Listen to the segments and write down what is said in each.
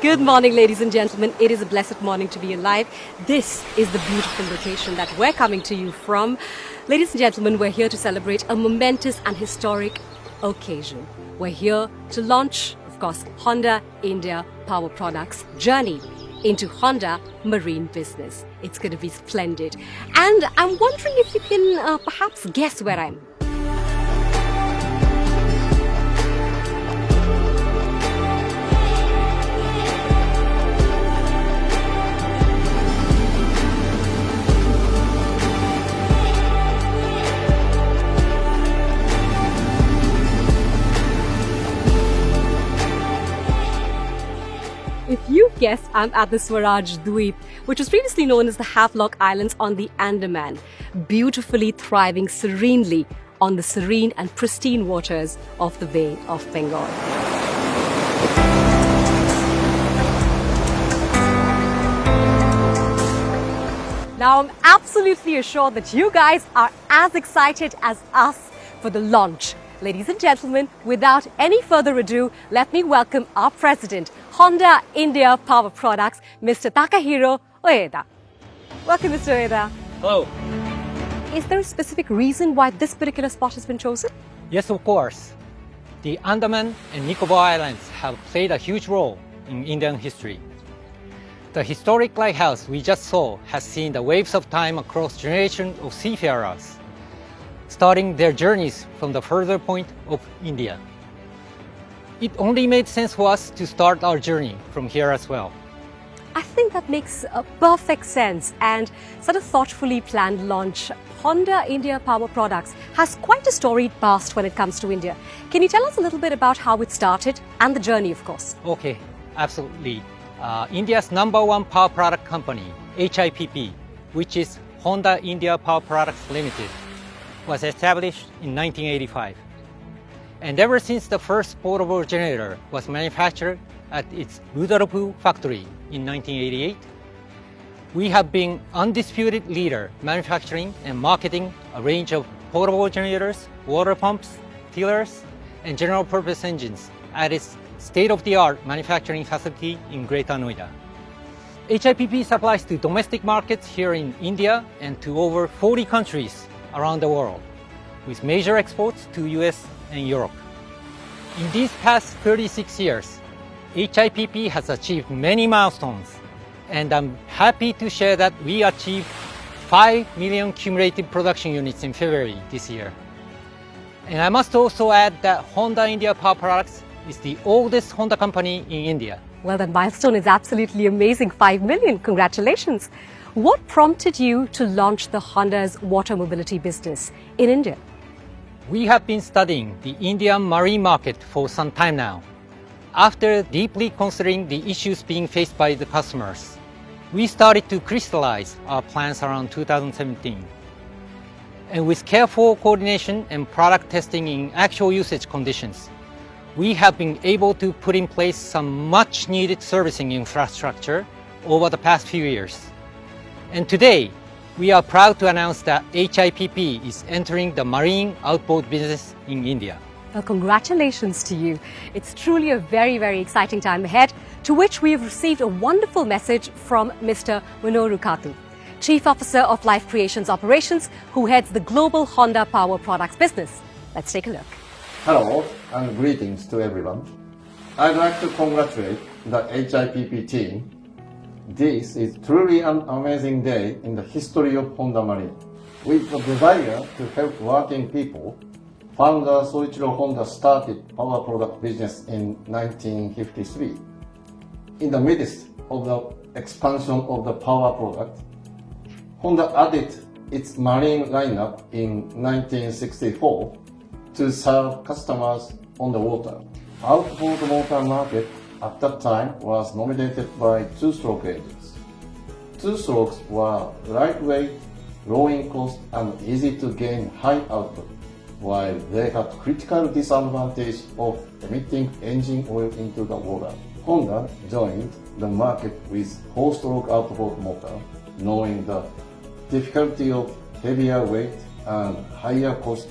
Good morning, ladies and gentlemen. It is a blessed morning to be alive. This is the beautiful location that we're coming to you from. Ladies and gentlemen, we're here to celebrate a momentous and historic occasion. We're here to launch, of course, Honda India Power Products journey into Honda Marine business. It's going to be splendid. And I'm wondering if you can perhaps guess where I'm. If you guessed, I'm at the Swaraj Dweep, which was previously known as the Havelock Islands on the Andaman, beautifully thriving serenely on the serene and pristine waters of the Bay of Bengal. Now, I'm absolutely assured that you guys are as excited as us for the launch. Ladies and gentlemen, without any further ado, let me welcome our president, Honda India Power Products, Mr. Takahiro Ueda. Welcome, Mr. Ueda. Hello. Is there a specific reason why this particular spot has been chosen? Yes, of course. The Andaman and Nicobar Islands have played a huge role in Indian history. The historic lighthouse we just saw has seen the waves of time across generations of seafarers, starting their journeys from the further point of India. It only made sense for us to start our journey from here as well. I think that makes perfect sense, and such a thoughtfully planned launch. Honda India Power Products has quite a storied past when it comes to India. Can you tell us a little bit about how it started and the journey, of course? Okay, absolutely. India's #1 power product company, HIPP, which is Honda India Power Products Limited, was established in 1985. And ever since the first portable generator was manufactured at its Rudrapur factory in 1988, we have been undisputed leader manufacturing and marketing a range of portable generators, water pumps, tillers, and general purpose engines at its state-of-the-art manufacturing facility in Greater Noida. HIPP supplies to domestic markets here in India and to over 40 countries around the world, with major exports to US and Europe. In these past 36 years, HIPP has achieved many milestones, and I'm happy to share that we achieved 5 million cumulative production units in February this year. And I must also add that Honda India Power Products is the oldest Honda company in India. Well, that milestone is absolutely amazing. 5 million. Congratulations. What prompted you to launch the Honda's water mobility business in India? We have been studying the Indian marine market for some time now. After deeply considering the issues being faced by the customers, we started to crystallize our plans around 2017. And with careful coordination and product testing in actual usage conditions, we have been able to put in place some much needed servicing infrastructure over the past few years. And today, we are proud to announce that HIPP is entering the marine outboard business in India. Well, congratulations to you. It's truly a very, very exciting time ahead, to which we have received a wonderful message from Mr. Minoru Katu, Chief Officer of Life Creations Operations, who heads the global Honda Power Products business. Let's take a look. Hello and greetings to everyone. I'd like to congratulate the HIPP team. This is truly an amazing day in the history of Honda Marine. With the desire to help working people, founder Soichiro Honda started power product business in 1953. In the midst of the expansion of the power product, Honda added its marine lineup in 1964 to serve customers on the water. Outboard motor market at that time was dominated by two-stroke engines. Two-strokes were lightweight, low in cost, and easy to gain high output, while they had critical disadvantage of emitting engine oil into the water. Honda joined the market with four-stroke outboard motor, knowing the difficulty of heavier weight and higher cost,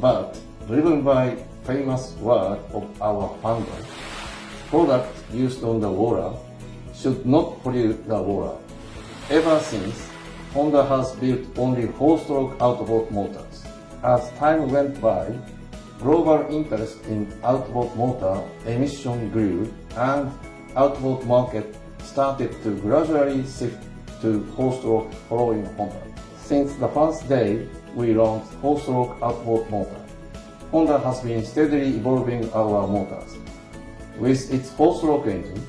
but driven by famous word of our founder, products used on the water should not pollute the water. Ever since, Honda has built only 4-stroke outboard motors. As time went by, global interest in outboard motor emission grew and outboard market started to gradually shift to 4-stroke following Honda. Since the first day we launched 4-stroke outboard motor, Honda has been steadily evolving our motors. With its 4-stroke engine,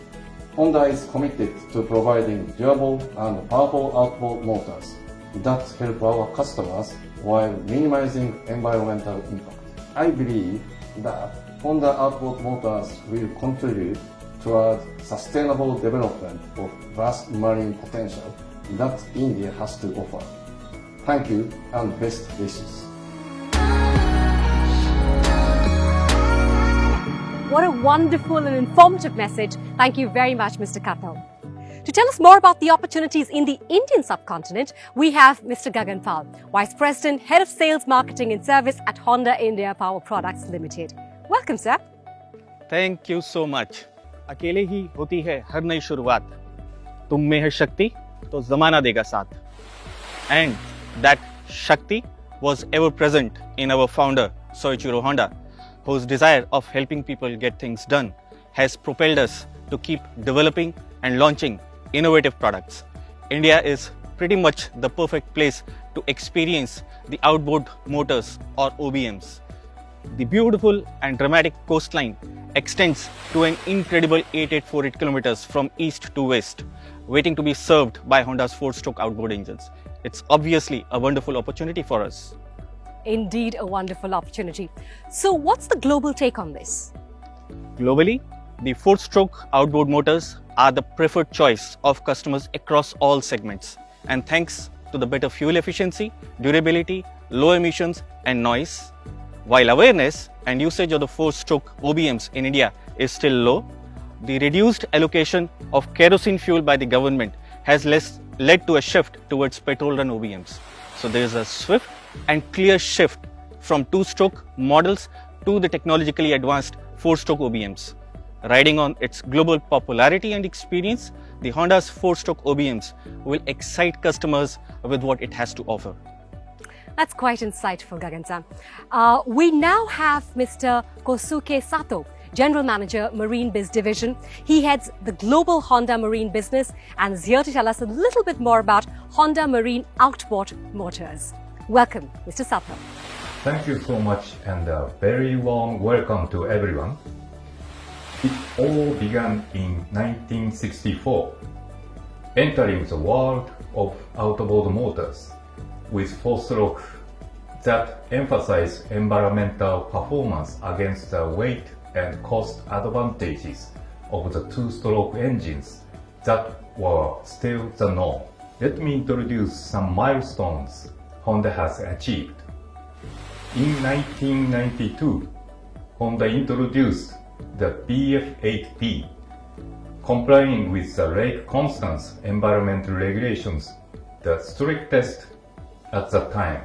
Honda is committed to providing durable and powerful outboard motors that help our customers while minimizing environmental impact. I believe that Honda outboard motors will contribute toward sustainable development of vast marine potential that India has to offer. Thank you and best wishes. What a wonderful and informative message. Thank you very much, Mr. Katal. To tell us more about the opportunities in the Indian subcontinent, we have Mr. Gagan Pal, Vice President, Head of Sales, Marketing and Service at Honda India Power Products Limited. Welcome, sir. Thank you so much. अकेले ही होती है हर नई शुरुआत, तुम में है शक्ति तो जमाना देगा साथ। एंड दैट शक्ति was ever present in our founder Soichiro Honda, whose desire of helping people get things done has propelled us to keep developing and launching innovative products. India is pretty much the perfect place to experience the outboard motors or OBMs. The beautiful and dramatic coastline extends to an incredible 8848 kilometers from east to west, waiting to be served by Honda's 4-stroke outboard engines. It's obviously a wonderful opportunity for us. Indeed, a wonderful opportunity. So what's the global take on this? Globally, the 4-stroke outboard motors are the preferred choice of customers across all segments. And thanks to the better fuel efficiency, durability, low emissions and noise, while awareness and usage of the 4-stroke OBMs in India is still low, the reduced allocation of kerosene fuel by the government has led to a shift towards petrol-run OBMs. So there is a swift and clear shift from 2-stroke models to the technologically advanced 4-stroke OBMs. Riding on its global popularity and experience, the Honda's 4-stroke OBMs will excite customers with what it has to offer. That's quite insightful, Gagan-san. We now have Mr. Kosuke Sato, General Manager, Marine Biz Division. He heads the global Honda Marine business and is here to tell us a little bit more about Honda Marine Outboard Motors. Welcome, Mr. Sato. Thank you so much and a very warm welcome to everyone. It all began in 1964, entering the world of outboard motors with 4-stroke that emphasize environmental performance against the weight and cost advantages of the 2-stroke engines that were still the norm. Let me introduce some milestones Honda has achieved. In 1992, Honda introduced the BF8B, complying with the Lake Constance environmental regulations, the strictest at the time.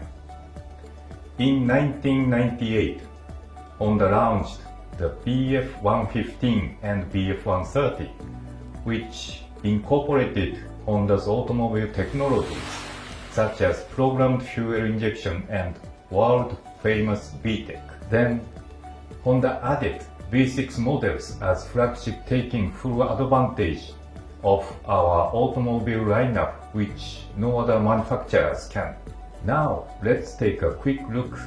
In 1998, Honda launched the BF115 and BF130, which incorporated Honda's automobile technologies such as programmed fuel injection and world-famous VTEC. Then, Honda added V6 models as flagship, taking full advantage of our automobile lineup, which no other manufacturers can. Now, let's take a quick look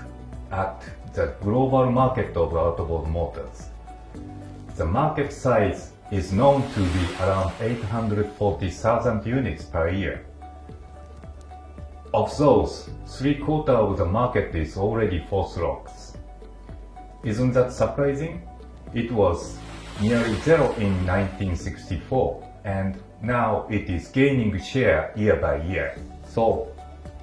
at the global market of outboard motors. The market size is known to be around 840,000 units per year. Of those, 3/4 of the market is already 4-strokes. Isn't that surprising? It was nearly zero in 1964, and now it is gaining share year by year. So,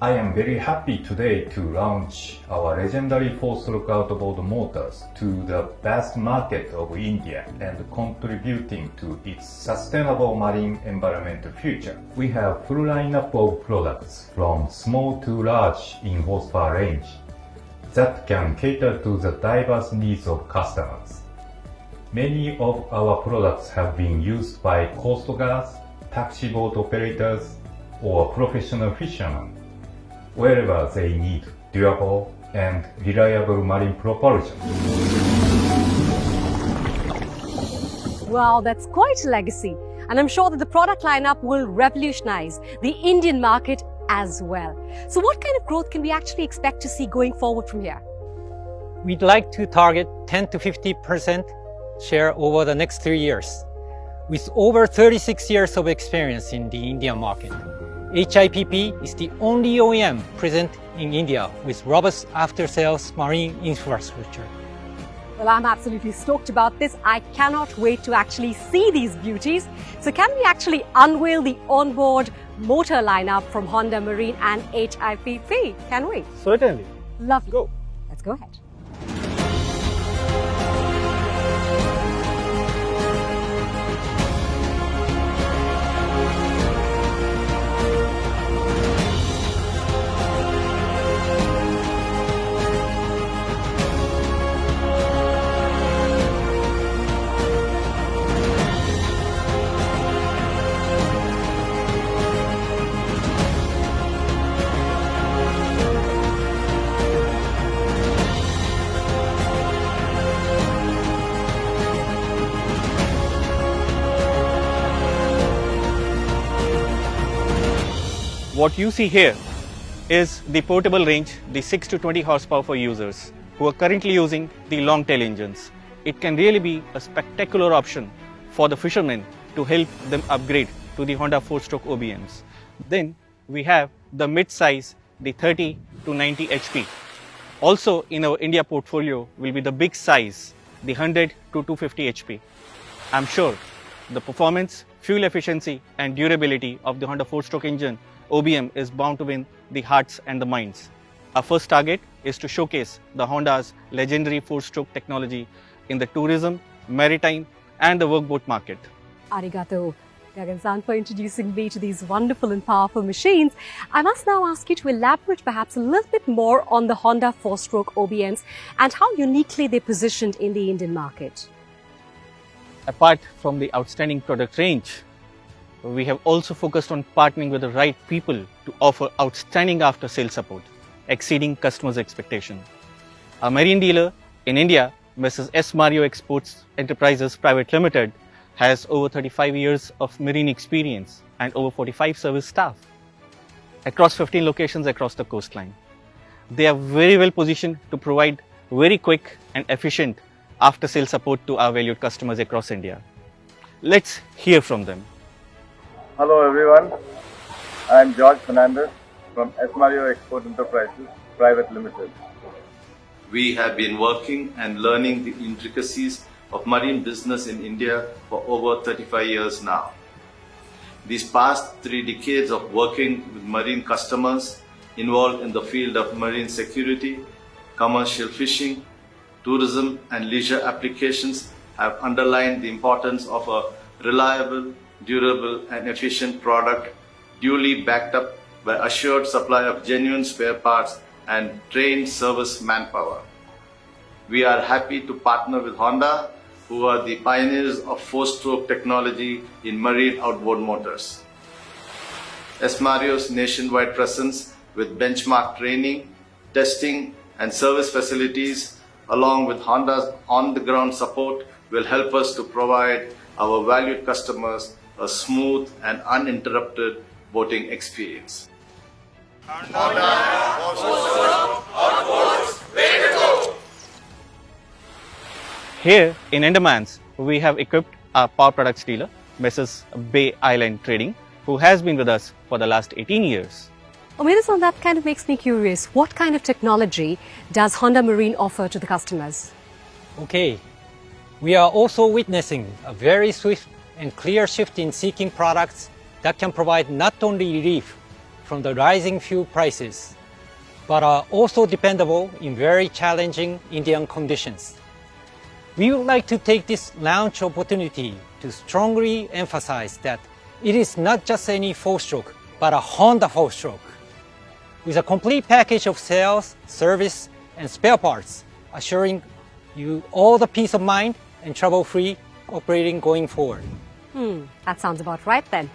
I am very happy today to launch our legendary 4-stroke outboard motors to the vast market of India and contributing to its sustainable marine environmental future. We have full lineup of products from small to large in horsepower range that can cater to the diverse needs of customers. Many of our products have been used by coast guards, taxi boat operators, or professional fishermen, wherever they need durable and reliable marine propulsion. Wow, that's quite a legacy. And I'm sure that the product lineup will revolutionize the Indian market as well. So what kind of growth can we actually expect to see going forward from here? We'd like to target 10 to 50% share over the next 3 years. With over 36 years of experience in the Indian market, HIPP is the only OEM present in India with robust after-sales marine infrastructure. Well, I'm absolutely stoked about this. I cannot wait to actually see these beauties. So can we actually unveil the onboard motor lineup from Honda Marine and HIPP? Can we? Certainly. Lovely. Go. Let's go ahead. What you see here is the portable range, the 6 to 20 horsepower for users who are currently using the long tail engines. It can really be a spectacular option for the fishermen to help them upgrade to the Honda 4-stroke OBMs. Then we have the mid-size, the 30 to 90 HP. Also in our India portfolio will be the big size, the 100 to 250 HP. I'm sure the performance, fuel efficiency and durability of the Honda 4-stroke engine OBM is bound to win the hearts and the minds. Our first target is to showcase the Honda's legendary 4-stroke technology in the tourism, maritime and the workboat market. Arigato, Gagan-san, for introducing me to these wonderful and powerful machines. I must now ask you to elaborate perhaps a little bit more on the Honda 4-stroke OBMs and how uniquely they're positioned in the Indian market. Apart from the outstanding product range, we have also focused on partnering with the right people to offer outstanding after-sales support, exceeding customers' expectation. Our marine dealer in India, Mrs. S. Mario Exports Enterprises Private Limited, has over 35 years of marine experience and over 45 service staff across 15 locations across the coastline. They are very well positioned to provide very quick and efficient after-sales support to our valued customers across India. Let's hear from them. Hello everyone, I am George Fernandez from S. Mario Export Enterprises Private Limited. We have been working and learning the intricacies of marine business in India for over 35 years now. These past 3 decades of working with marine customers involved in the field of marine security, commercial fishing, tourism and leisure applications have underlined the importance of a reliable, durable and efficient product duly backed up by assured supply of genuine spare parts and trained service manpower. We are happy to partner with Honda, who are the pioneers of 4-stroke technology in Marine Outboard Motors. S. Mario's nationwide presence with benchmark training, testing and service facilities along with Honda's on-the-ground support will help us to provide our valued customers a smooth and uninterrupted boating experience. Here in Andamans, we have equipped our power products dealer, Mrs. Bay Island Trading, who has been with us for the last 18 years. Ueda-san, that kind of makes me curious. What kind of technology does Honda Marine offer to the customers? Okay, we are also witnessing a very swift and clear shift in seeking products that can provide not only relief from the rising fuel prices, but are also dependable in very challenging Indian conditions. We would like to take this launch opportunity to strongly emphasize that it is not just any 4-stroke, but a Honda 4-stroke. With a complete package of sales, service, and spare parts, assuring you all the peace of mind and trouble-free operating going forward. That sounds about right then.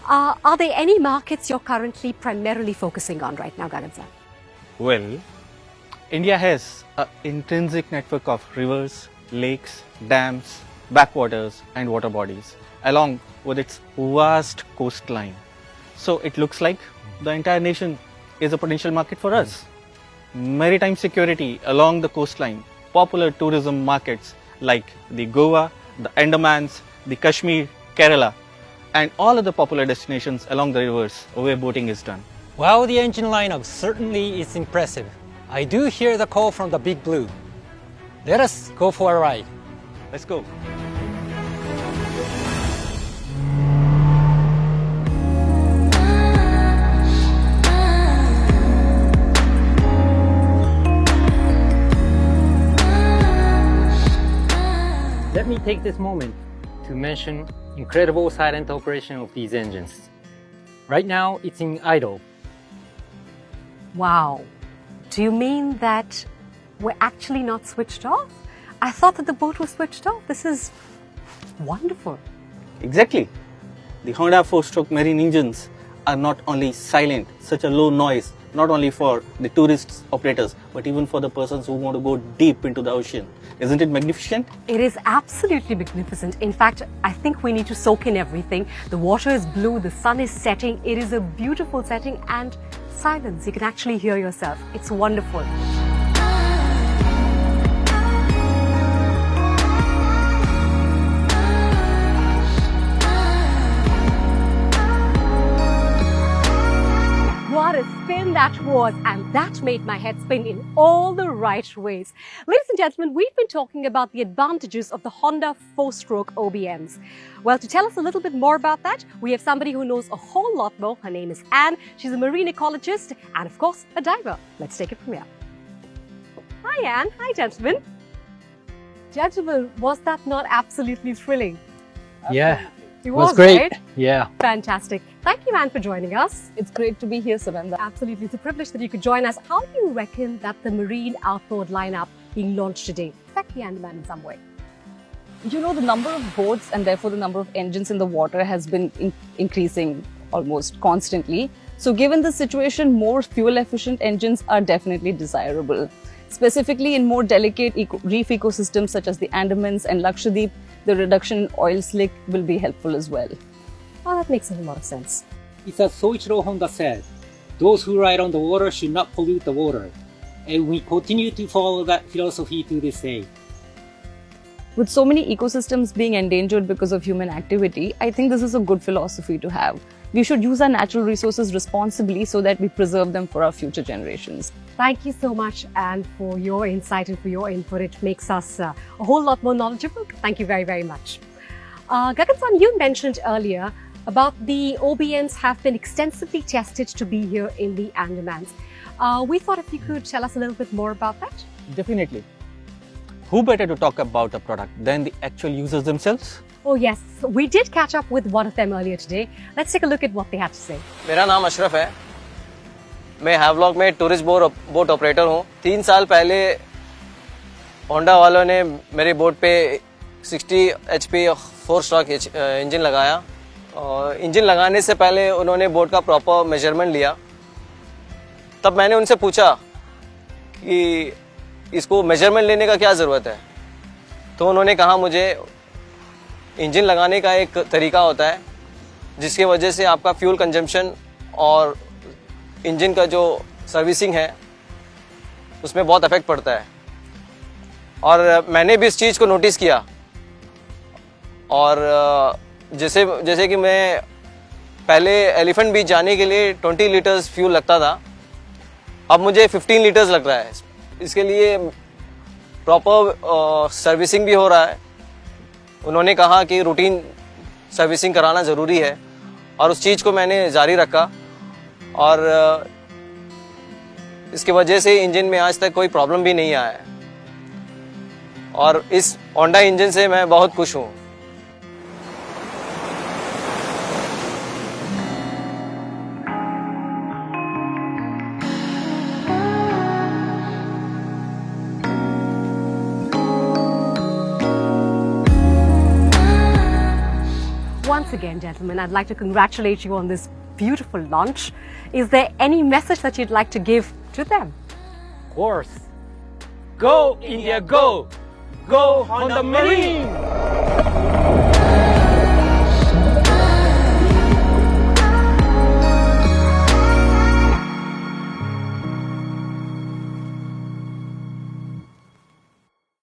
Are there any markets you're currently primarily focusing on right now, Gagan-san? Well, India has an intrinsic network of rivers, lakes, dams, backwaters and water bodies along with its vast coastline. So it looks like the entire nation is a potential market for us. Maritime security along the coastline, popular tourism markets like the Goa, the Andamans, the Kashmir, Kerala and all other popular destinations along the rivers where boating is done. While the engine lineup certainly is impressive, I do hear the call from the Big Blue. Let us go for a ride. Let's go. Let me take this moment to mention incredible silent operation of these engines. Right now, it's in idle. Wow. Do you mean that we're actually not switched off? I thought that the boat was switched off. This is wonderful. Exactly. The Honda 4-stroke marine engines are not only silent, such a low noise, not only for the tourist operators, but even for the persons who want to go deep into the ocean. Isn't it magnificent? It is absolutely magnificent. In fact, I think we need to soak in everything. The water is blue, the sun is setting. It is a beautiful setting and silence. You can actually hear yourself. It's wonderful. What a spin that was, and that made my head spin in all the right ways. Ladies and gentlemen, we've been talking about the advantages of the Honda 4-stroke OBMs. Well, to tell us a little bit more about that, we have somebody who knows a whole lot more. Her name is Anne. She's a marine ecologist and, of course, a diver. Let's take it from here. Hi, Anne. Hi, gentlemen. Gentlemen, was that not absolutely thrilling? Yeah, It was great. right? Yeah. Fantastic. Thank you, Anne, for joining us. It's great to be here, Samantha. Absolutely. It's a privilege that you could join us. How do you reckon that the Marine Outboard lineup being launched today affect the Andaman in some way? You know, the number of boats and therefore the number of engines in the water has been increasing almost constantly. So given the situation, more fuel-efficient engines are definitely desirable. Specifically in more delicate reef ecosystems such as the Andamans and Lakshadweep, the reduction in oil slick will be helpful as well. Oh, that makes a lot of sense. It's as Soichiro Honda said, those who ride on the water should not pollute the water. And we continue to follow that philosophy to this day. With so many ecosystems being endangered because of human activity, I think this is a good philosophy to have. We should use our natural resources responsibly so that we preserve them for our future generations. Thank you so much, Anne, for your insight and for your input. It makes us a whole lot more knowledgeable. Thank you very, very much. Gagan-san, you mentioned earlier about the OBMs have been extensively tested to be here in the Andamans. We thought if you could tell us a little bit more about that. Definitely. Who better to talk about a product than the actual users themselves? Oh yes, we did catch up with one of them earlier today. Let's take a look at what they had to say. मेरा नाम अशरफ है। मैं Havelock में tourist boat operator हूँ। 3 साल पहले Honda वालों ने मेरे बोट पे 60 HP 4-स्ट्रोक इंजन लगाया और इंजन लगाने से पहले उन्होंने बोट का प्रॉपर मेजरमेंट लिया। तब मैंने उनसे पूछा कि इसको मेजरमेंट लेने का क्या ज़रूरत है, तो उन्होंने कहा मुझे इंजन लगाने का एक तरीका होता है जिसकी वजह से आपका फ्यूल कंजम्पशन और इंजन का जो सर्विसिंग है उसमें बहुत इफेक्ट पड़ता है। और मैंने भी इस चीज़ को नोटिस किया और जैसे कि मैं पहले एलिफेंट बीच जाने के लिए 20 लीटर्स फ्यूल लगता था, अब मुझे 15 लीटर्स लग रहा है। इसके लिए प्रॉपर सर्विसिंग भी हो रहा है। उन्होंने कहा कि रूटीन सर्विसिंग कराना ज़रूरी है और उस चीज़ को मैंने जारी रखा और इसकी वजह से इंजन में आज तक कोई प्रॉब्लम भी नहीं आया है और इस होंडा इंजन से मैं बहुत खुश हूँ। once again, gentlemen, I'd like to congratulate you on this beautiful launch. Is there any message that you'd like to give to them? Of course. Go India, go! Go Honda Marine!